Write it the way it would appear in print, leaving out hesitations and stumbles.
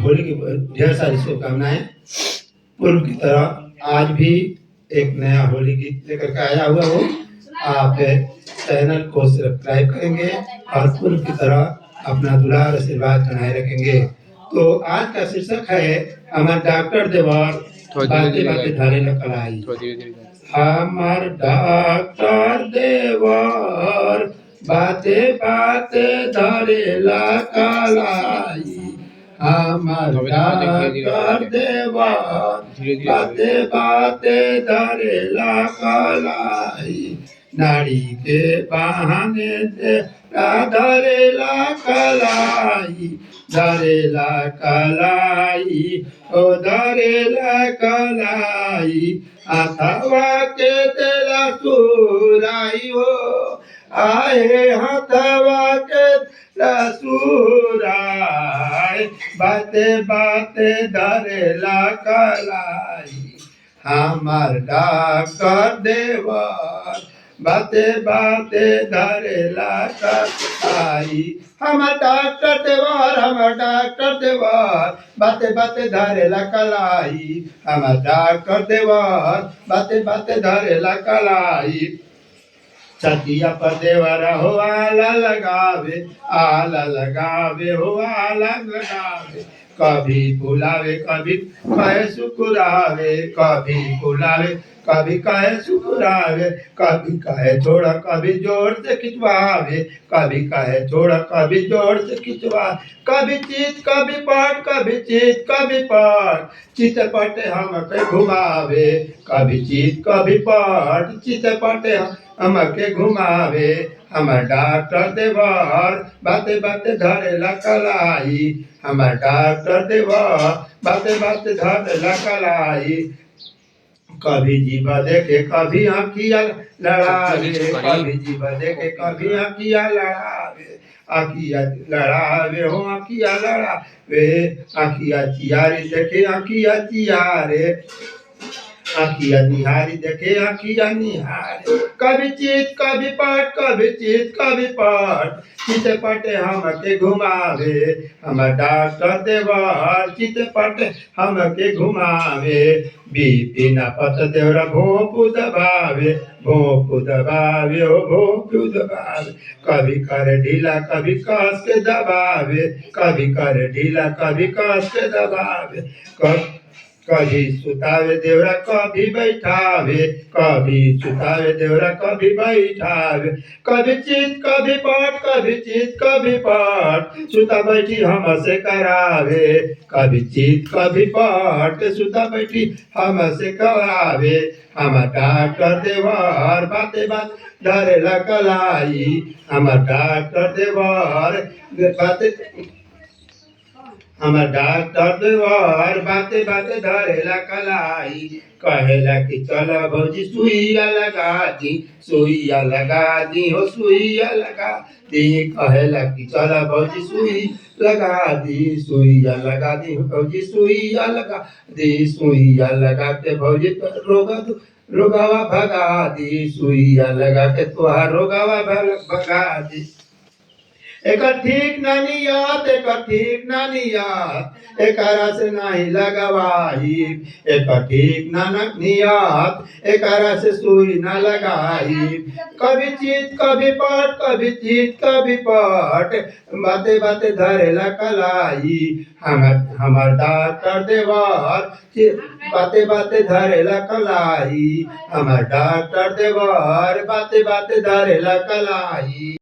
होली की ढेर सारी शुभकामनाएं। पूर्व की तरह आज भी एक नया होली गीत लेकर के आया हुआ हूँ। आप चैनल को सब्सक्राइब करेंगे और पूर्व की तरह अपना दुलार आशीर्वाद बनाए रखेंगे। तो आज का शीर्षक है हमार डॉक्टर देवर बातें बातें धारे न कलाई। हमार डॉक्टर देवर बातें बातें धारे ला कलाई। हमार डॉक्टर देवर बातें बातें धारे ला कलाई। नाड़ी के बहाने से धरेला कलाई, धरेला कलाई, ओ धरेला कलाई। हथवा के तेरा सुराई हो, आए हथवा के सुराई। बाते बाते धरेला कलाई। हमार डॉक्टर देवर बाते बाते धरेला कलाई। हमार डॉक्टर देवर, हमार डॉक्टर देवर बाते बाते धरेला कलाई। हमार डॉक्टर देवर बाते बाते धरेला कलाई। छतिया पर देवरा हो आला लगावे, आला लगावे हो आला लगावे। कभी बुलावे कभी कहे शुकुरावे, कभी बुलावे कभी कहे शुकुरावे। कभी कहे छोड़ा कभी जोर से खिंचवावे, कभी कहे छोड़ा कभी जोर से खिंचवा। कभी चीत कभी पट, कभी चीत कभी पट, चित पटे हम पे घुमावे। कभी चीत कभी पट, चित पटे हम के घुमावे। हमार डॉक्टर देवर बाते बाते धरेला कलाई। हमार डॉक्टर देवर बाते बाते धरेला कलाई। कभी जीवा देखे कभी आँखिया लड़ावे, कभी जीवा देखे कभी आँखिया लड़ावे। आँखिया लड़ावे हो आँखिया लड़ावे, आँखिया चियारी देखे आँखिया चियारे। आँखिया निहारी देखे आँखिया निहारे। कभी चीत कभी पट, कभी चीत कभी पट, चित पटे हम के घुमावे। हमार डॉक्टर देवर चित पटे हम के घुमावे। बीपी न पत देवरा भोंपू दबावे, भोंपू दबावे हो भोंपू दबावे। कभी करे ढीला कभी कस के दबावे, कभी करे ढीला कभी कस के दबावे। कभी सुतावे देवरा कभी बैठावे, कभी सुतावे देवरा कभी बैठावे। कभी चीत कभी पट, कभी चीत कभी पट, सुता बैठी हमसे करावे। कभी चीत कभी पट, सुता बैठी हमसे करावे। हमार डॉक्टर देवर बाते बात धरेला कलाई। हमार डॉक्टर देवर बाते हमार डॉक्टर देवर बाते बाते धरेला कलाई। कहेला कि चला भौजी सुइया लगा दी, सुइया लगा दी हो सुइया लगा दी। कहेला कि चला भौजी सुई लगा दी, सुइया लगा दी हो भौजी सुइया लगा दी। सुइया लगा के भौजी रोगवा भगा दी, सुइया लगा के तुहार रोगवा भगा दी। एक ठीक नानियात, एक ठीक नानियात, एकरा से नहीं लगवाई। एक ठीक नानियात, एकरा से सुई न लगाई। कभी चीत कभी पट, कभी चीत कभी पट, बाते बाते धरेला कलाई। हमार डॉक्टर देवर बाते बाते धरेला कलाई। हमार डॉक्टर देवर बाते बाते धरेला कलाई।